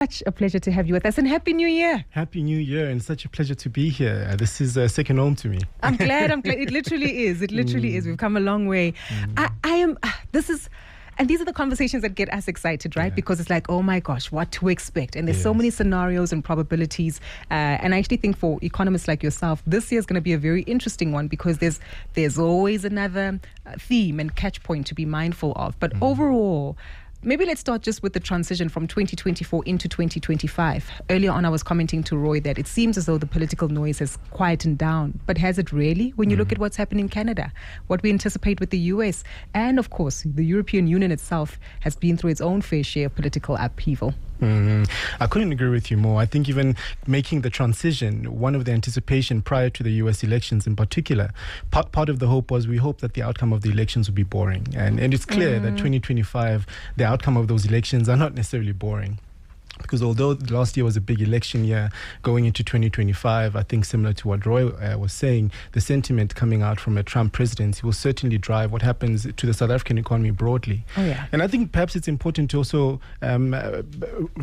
such a pleasure to have you with us, and Happy New Year. Happy New Year, and such a pleasure to be here. This is second home to me. I'm glad. It literally is. It literally is. We've come a long way. And these are the conversations that get us excited, right? Because it's like, oh my gosh, what to expect? And there's so many scenarios and probabilities. And I actually think for economists like yourself, this year is going to be a very interesting one because there's always another theme and catch point to be mindful of. But overall, maybe let's start just with the transition from 2024 into 2025. Earlier on, I was commenting to Roy that it seems as though the political noise has quietened down. But has it really? When you look at what's happening in Canada, what we anticipate with the US, and of course, the European Union itself has been through its own fair share of political upheaval. I couldn't agree with you more. I think even making the transition, one of the anticipation prior to the US elections in particular, part of the hope was we hope that the outcome of the elections would be boring. And it's clear that 2025, the outcome of those elections are not necessarily boring. Because although last year was a big election year, going into 2025, I think similar to what Roy was saying, the sentiment coming out from a Trump presidency will certainly drive what happens to the South African economy broadly. And I think perhaps it's important to also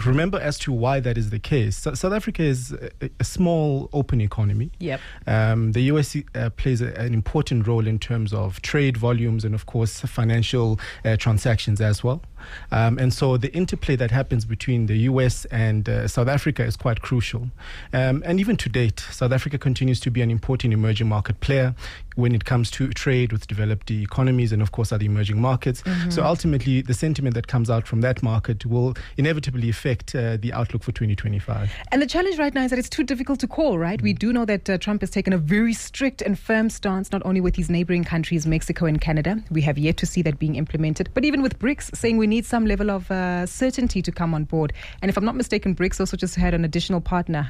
remember as to why that is the case. South Africa is a small, open economy. The US plays an important role in terms of trade volumes and, of course, financial transactions as well. And so the interplay that happens between the US and South Africa is quite crucial. And even to date, South Africa continues to be an important emerging market player when it comes to trade with developed economies and, of course, other emerging markets. So ultimately, the sentiment that comes out from that market will inevitably affect the outlook for 2025. And the challenge right now is that it's too difficult to call, right? We do know that Trump has taken a very strict and firm stance, not only with his neighboring countries, Mexico and Canada. We have yet to see that being implemented. But even with BRICS, saying we need some level of certainty to come on board. And if I'm not mistaken, BRICS also just had an additional partner,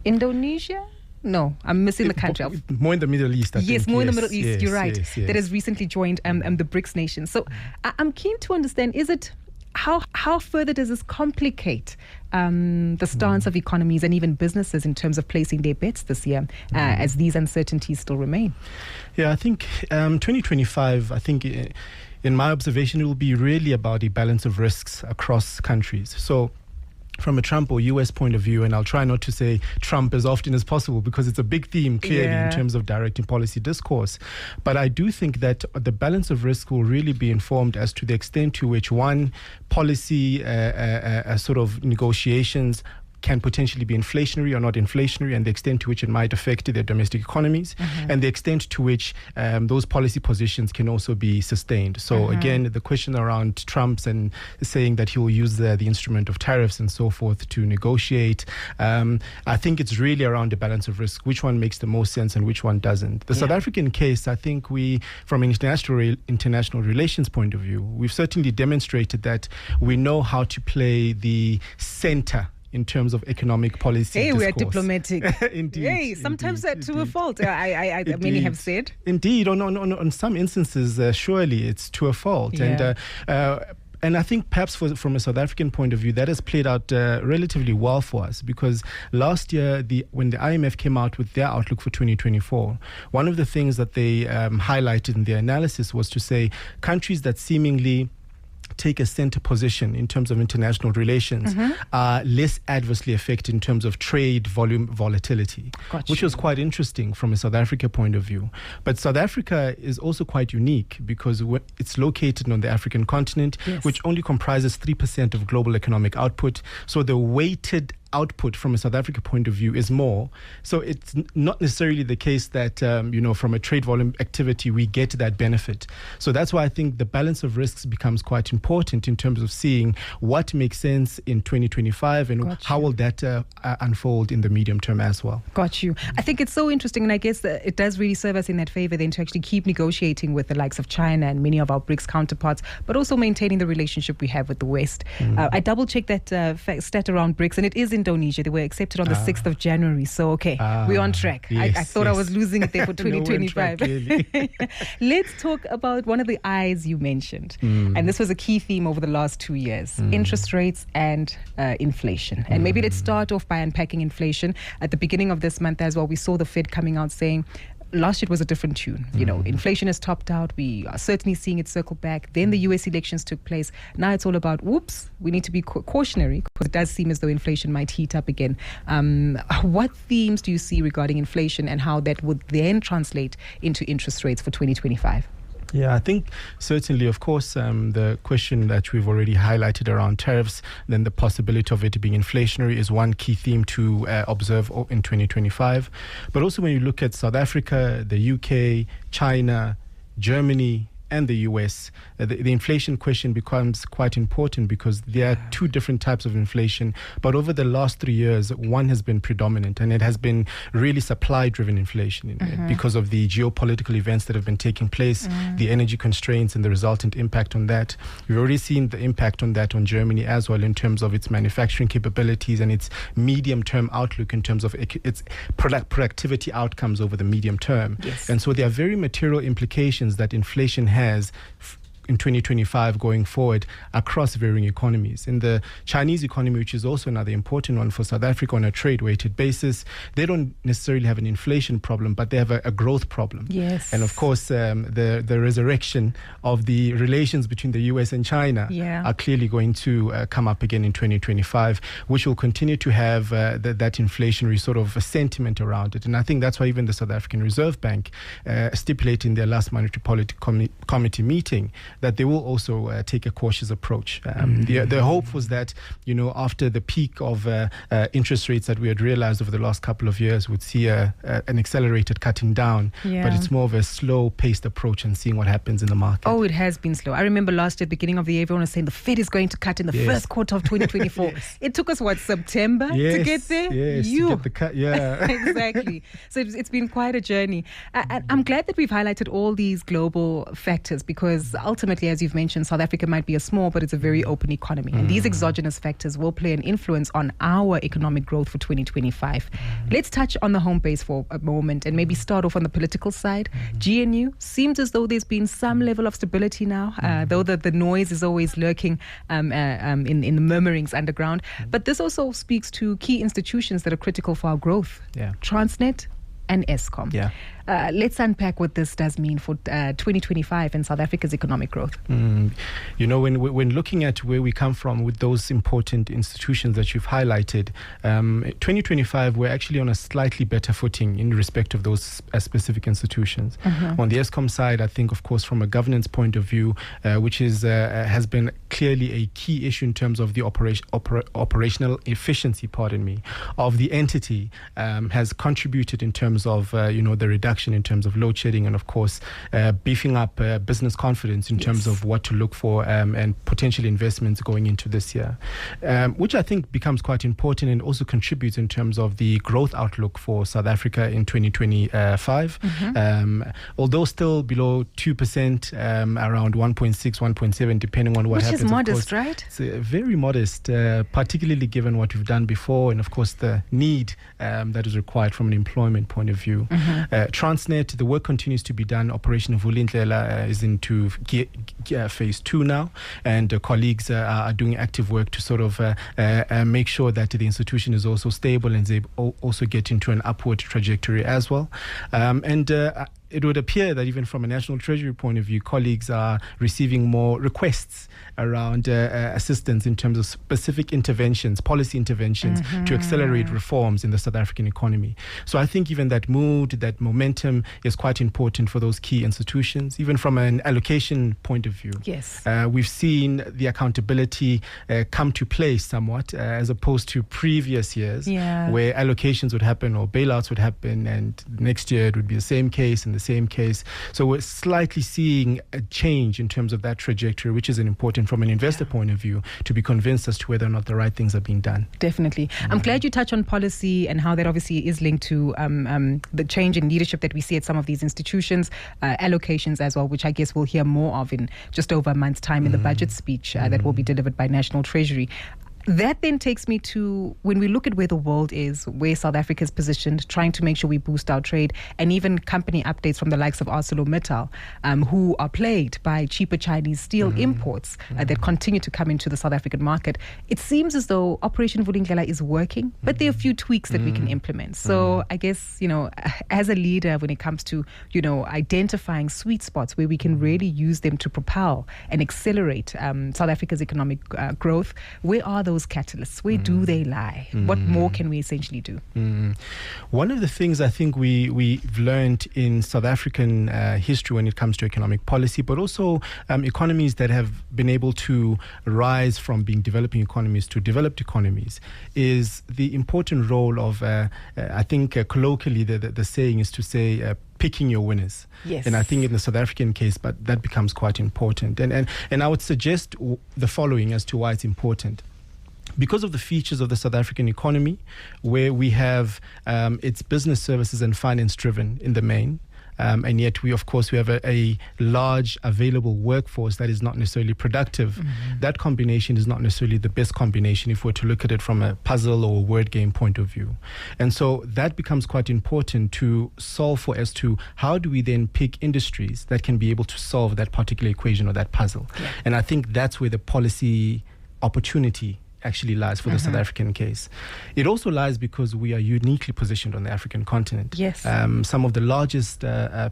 Indonesia? No, I'm missing the country. More in the Middle East, I think. Yes, more in the Middle East, you're right. That has recently joined the BRICS nations. So I'm keen to understand, how further does this complicate the stance of economies and even businesses in terms of placing their bets this year as these uncertainties still remain? Yeah, I think 2025, in my observation, it will be really about a balance of risks across countries. So from a Trump or US point of view, and I'll try not to say Trump as often as possible because it's a big theme clearly in terms of directing policy discourse. But I do think that the balance of risk will really be informed as to the extent to which one policy sort of negotiations can potentially be inflationary or not inflationary, and the extent to which it might affect their domestic economies, and the extent to which those policy positions can also be sustained. So again, the question around Trump's and saying that he will use the instrument of tariffs and so forth to negotiate, I think it's really around the balance of risk, which one makes the most sense and which one doesn't. The South African case, I think from an international relations point of view, we've certainly demonstrated that we know how to play the center in terms of economic policy discourse. We are diplomatic. Indeed. Sometimes to a fault, many have said. Indeed, on some instances, surely it's to a fault. And I think perhaps from a South African point of view, that has played out relatively well for us, because last year, when the IMF came out with their outlook for 2024, one of the things that they highlighted in their analysis was to say countries that seemingly take a center position in terms of international relations are less adversely affected in terms of trade volume volatility, which was quite interesting from a South Africa point of view. But South Africa is also quite unique because it's located on the African continent, which only comprises 3% of global economic output. So the weighted output from a South Africa point of view is more. So it's not necessarily the case that, from a trade volume activity, we get that benefit. So that's why I think the balance of risks becomes quite important in terms of seeing what makes sense in 2025 and how will that unfold in the medium term as well. Got you. I think it's so interesting, and I guess that it does really serve us in that favor then to actually keep negotiating with the likes of China and many of our BRICS counterparts, but also maintaining the relationship we have with the West. I double-checked that stat around BRICS, and it is Indonesia. They were accepted on the 6th of January. So, we're on track. I thought I was losing it there for 2025. Let's talk about one of the I's you mentioned. And this was a key theme over the last 2 years, interest rates and inflation. And maybe let's start off by unpacking inflation. At the beginning of this month as well, we saw the Fed coming out saying last year it was a different tune. You know, inflation has topped out. We are certainly seeing it circle back. Then the US elections took place. Now it's all about, whoops, we need to be cautionary because it does seem as though inflation might heat up again. What themes do you see regarding inflation and how that would then translate into interest rates for 2025? Yeah, I think certainly, of course, the question that we've already highlighted around tariffs, then the possibility of it being inflationary is one key theme to observe in 2025. But also when you look at South Africa, the UK, China, Germany, and the US, the inflation question becomes quite important because there are two different types of inflation. But over the last 3 years, one has been predominant, and it has been really supply-driven inflation because of the geopolitical events that have been taking place, the energy constraints and the resultant impact on that. We've already seen the impact on that on Germany as well in terms of its manufacturing capabilities and its medium-term outlook in terms of its productivity outcomes over the medium term. Yes. And so there are very material implications that inflation has in 2025 going forward across varying economies. In the Chinese economy, which is also another important one for South Africa on a trade-weighted basis, they don't necessarily have an inflation problem, but they have a growth problem. Yes. And of course, the resurrection of the relations between the US and China are clearly going to come up again in 2025, which will continue to have that inflationary sort of sentiment around it. And I think that's why even the South African Reserve Bank stipulated in their last Monetary Policy Committee meeting that they will also take a cautious approach. The hope was that, you know, after the peak of interest rates that we had realized over the last couple of years, we'd see an accelerated cutting down. But it's more of a slow-paced approach and seeing what happens in the market. Oh, it has been slow. I remember last year, at the beginning of the year, everyone was saying the Fed is going to cut in the first quarter of 2024. It took us, September to get there? Yes, to get the cut, Exactly. So it's been quite a journey. And I'm glad that we've highlighted all these global factors because ultimately, as you've mentioned, South Africa might be a small, but it's a very open economy. And these exogenous factors will play an influence on our economic growth for 2025. Let's touch on the home base for a moment and maybe start off on the political side. GNU seems as though there's been some level of stability now, though the noise is always lurking in the murmurings underground. But this also speaks to key institutions that are critical for our growth. Transnet and Eskom. Let's unpack what this does mean for 2025 and South Africa's economic growth. You know, when looking at where we come from with those important institutions that you've highlighted, 2025, we're actually on a slightly better footing in respect of those specific institutions. On the Eskom side, I think, of course, from a governance point of view, which is has been clearly a key issue in terms of the operational efficiency, of the entity, has contributed in terms of, the reduction in terms of load shedding and, of course, beefing up business confidence in terms of what to look for and potential investments going into this year, which I think becomes quite important and also contributes in terms of the growth outlook for South Africa in 2025. Although still below 2%, around 1.6, 1.7, depending on what happens. Which is modest, right? It's very modest, particularly given what we've done before and, of course, the need that is required from an employment point of view. Transnet, the work continues to be done. Operation Vulindlela is into phase 2 now, and colleagues are doing active work to sort of make sure that the institution is also stable and they also get into an upward trajectory as well. It would appear that even from a National Treasury point of view, colleagues are receiving more requests around assistance in terms of specific interventions, policy interventions to accelerate reforms in the South African economy. So I think even that mood, that momentum is quite important for those key institutions, even from an allocation point of view. Yes. We've seen the accountability come to play somewhat as opposed to previous years where allocations would happen or bailouts would happen and next year it would be the same case and the same case. So we're slightly seeing a change in terms of that trajectory, which is important from an investor point of view to be convinced as to whether or not the right things are being done. Definitely. I'm glad you touched on policy and how that obviously is linked to the change in leadership that we see at some of these institutions, allocations as well, which I guess we'll hear more of in just over a month's time in the budget speech that will be delivered by National Treasury. That then takes me to when we look at where the world is, where South Africa is positioned, trying to make sure we boost our trade, and even company updates from the likes of ArcelorMittal, who are plagued by cheaper Chinese steel imports that continue to come into the South African market. It seems as though Operation Vulindlela is working, but there are a few tweaks that we can implement. So I guess, as a leader, when it comes to, identifying sweet spots where we can really use them to propel and accelerate South Africa's economic growth, where are those catalysts? Where do they lie? What more can we essentially do? One of the things I think we've learned in South African history when it comes to economic policy, but also economies that have been able to rise from being developing economies to developed economies, is the important role of, I think colloquially the saying is to say, picking your winners. Yes. And I think in the South African case, but that becomes quite important. And I would suggest the following as to why it's important. Because of the features of the South African economy, where we have its business services and finance driven in the main, and yet we have a large available workforce that is not necessarily productive. That combination is not necessarily the best combination if we're to look at it from a puzzle or a word game point of view. And so that becomes quite important to solve for as to how do we then pick industries that can be able to solve that particular equation or that puzzle. Yeah. And I think that's where the policy opportunity actually lies for the South African case. It also lies because we are uniquely positioned on the African continent. Yes. Some of the largest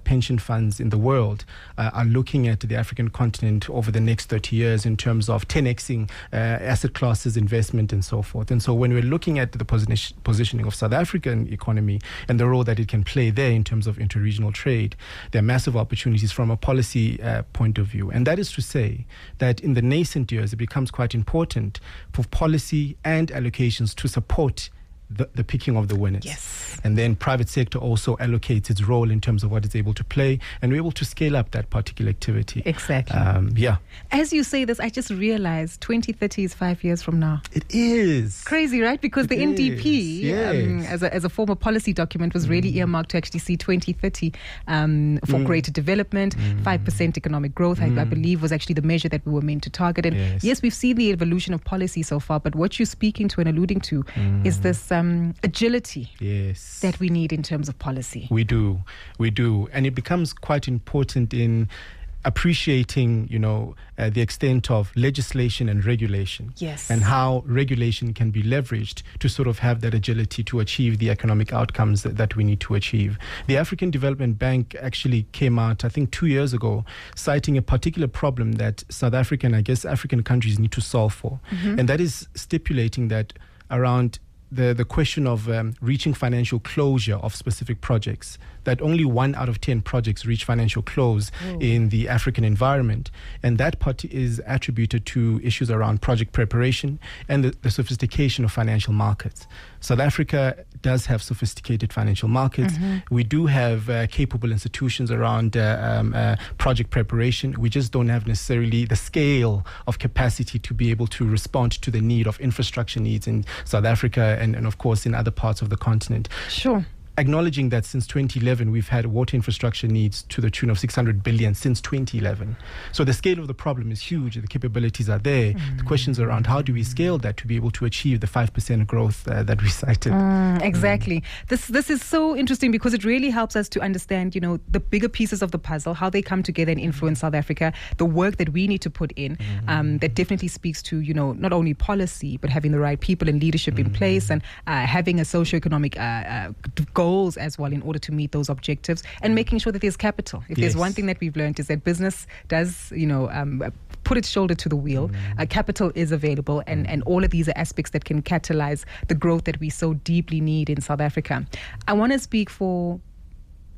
pension funds in the world are looking at the African continent over the next 30 years in terms of 10xing asset classes, investment, and so forth. And so when we're looking at the positioning of South African economy and the role that it can play there in terms of interregional trade, there are massive opportunities from a policy point of view. And that is to say that in the nascent years, it becomes quite important for policy and allocations to support the picking of the winners. Yes. And then private sector also allocates its role in terms of what it's able to play, and we're able to scale up that particular activity. Exactly. Yeah. As you say this, I just realized 2030 is 5 years from now. It is. Crazy, right? Because the NDP, yes. as a former policy document, was really earmarked to actually see 2030 for greater development, 5% economic growth, I believe was actually the measure that we were meant to target. And yes, we've seen the evolution of policy so far, but what you're speaking to and alluding to is this agility that we need in terms of policy. We do. And it becomes quite important in appreciating, the extent of legislation and regulation. Yes. And how regulation can be leveraged to sort of have that agility to achieve the economic outcomes that we need to achieve. The African Development Bank actually came out, I think 2 years ago, citing a particular problem that South Africa and I guess African countries need to solve for. And that is stipulating that around the question of reaching financial closure of specific projects, that only 1 out of 10 projects reach financial close in the African environment. And that part is attributed to issues around project preparation and the sophistication of financial markets. South Africa does have sophisticated financial markets. We do have capable institutions around project preparation. We just don't have necessarily the scale of capacity to be able to respond to the need of infrastructure needs in South Africa and of course in other parts of the continent. Sure. Acknowledging that since 2011, we've had water infrastructure needs to the tune of 600 billion since 2011. So the scale of the problem is huge. The capabilities are there. The questions around how do we scale that to be able to achieve the 5% growth that we cited. Exactly. This is so interesting because it really helps us to understand, the bigger pieces of the puzzle, how they come together and influence South Africa, the work that we need to put in, that definitely speaks to, not only policy, but having the right people and leadership in place and having a socioeconomic goals as well in order to meet those objectives and making sure that there's capital. If there's one thing that we've learned is that business does, put its shoulder to the wheel. Capital is available and all of these are aspects that can catalyze the growth that we so deeply need in South Africa. I want to speak for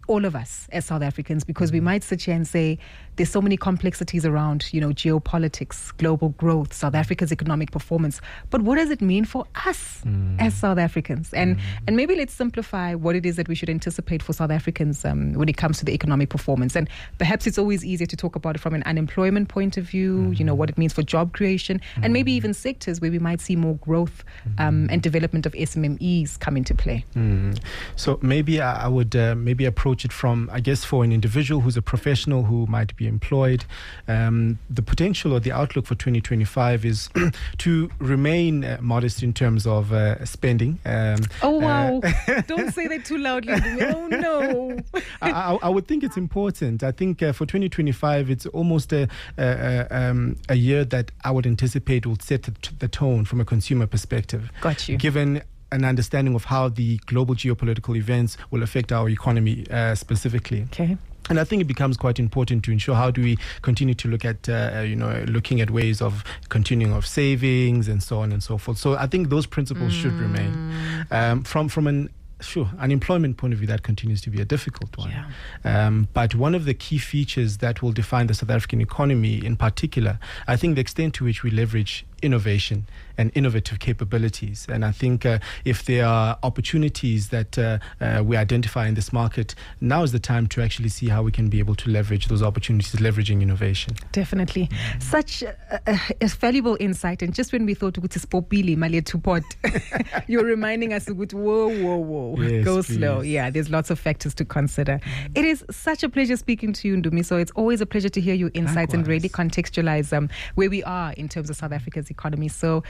all of us as South Africans, because we might sit here and say there's so many complexities around, geopolitics, global growth, South Africa's economic performance. But what does it mean for us as South Africans? And maybe let's simplify what it is that we should anticipate for South Africans when it comes to the economic performance. And perhaps it's always easier to talk about it from an unemployment point of view, what it means for job creation, and maybe even sectors where we might see more growth and development of SMMEs come into play. So maybe I would approach approach it from, I guess, for an individual who's a professional who might be employed, the potential or the outlook for 2025 is to remain modest in terms of spending. Oh, wow. Don't say that too loudly. Oh, no. I would think it's important. I think for 2025, it's almost a year that I would anticipate will set the tone from a consumer perspective. Got you. Given an understanding of how the global geopolitical events will affect our economy specifically. Okay. And I think it becomes quite important to ensure how do we continue to look at, looking at ways of continuing of savings and so on and so forth. So I think those principles should remain. From an unemployment point of view, that continues to be a difficult one. Yeah. But one of the key features that will define the South African economy in particular, I think the extent to which we leverage innovation and innovative capabilities. And I think if there are opportunities that we identify in this market, now is the time to actually see how we can be able to leverage those opportunities, leveraging innovation. Definitely. Such a valuable insight. And just when we thought, you're reminding us, whoa, yes, go please. slow. Yeah, there's lots of factors to consider. It is such a pleasure speaking to you, Ndumiso. It's always a pleasure to hear your insights and really contextualize where we are in terms of South Africa's economy. So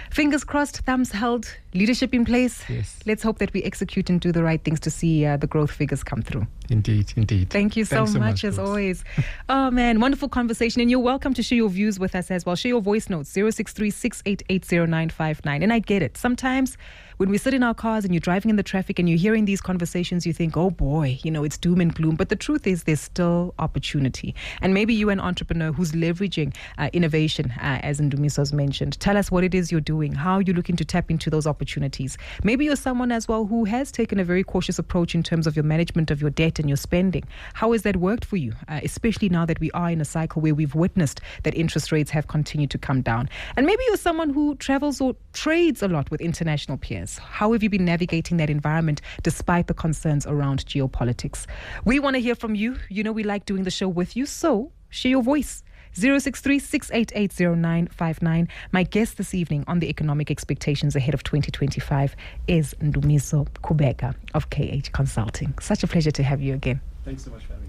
fingers crossed, thumbs held, leadership in place. Yes. Let's hope that we execute and do the right things to see the growth figures come through. Indeed. Thank you so much as always. Oh man, wonderful conversation. And you're welcome to share your views with us as well. Share your voice notes, 063-688-0959. And I get it. Sometimes when we sit in our cars and you're driving in the traffic and you're hearing these conversations, you think, oh boy, it's doom and gloom. But the truth is there's still opportunity. And maybe you're an entrepreneur who's leveraging innovation, as Ndumiso's mentioned. Tell us what it is you're doing, how you're looking to tap into those opportunities. Maybe you're someone as well who has taken a very cautious approach in terms of your management of your debt and your spending. How has that worked for you, especially now that we are in a cycle where we've witnessed that interest rates have continued to come down? And maybe you're someone who travels or trades a lot with international peers. How have you been navigating that environment despite the concerns around geopolitics? We want to hear from you. We like doing the show with you, so share your voice. 063-688-0959. My guest this evening on the economic expectations ahead of 2025 is Ndumiso Kubheka of KH Consulting. Such a pleasure to have you again. Thanks so much for having me.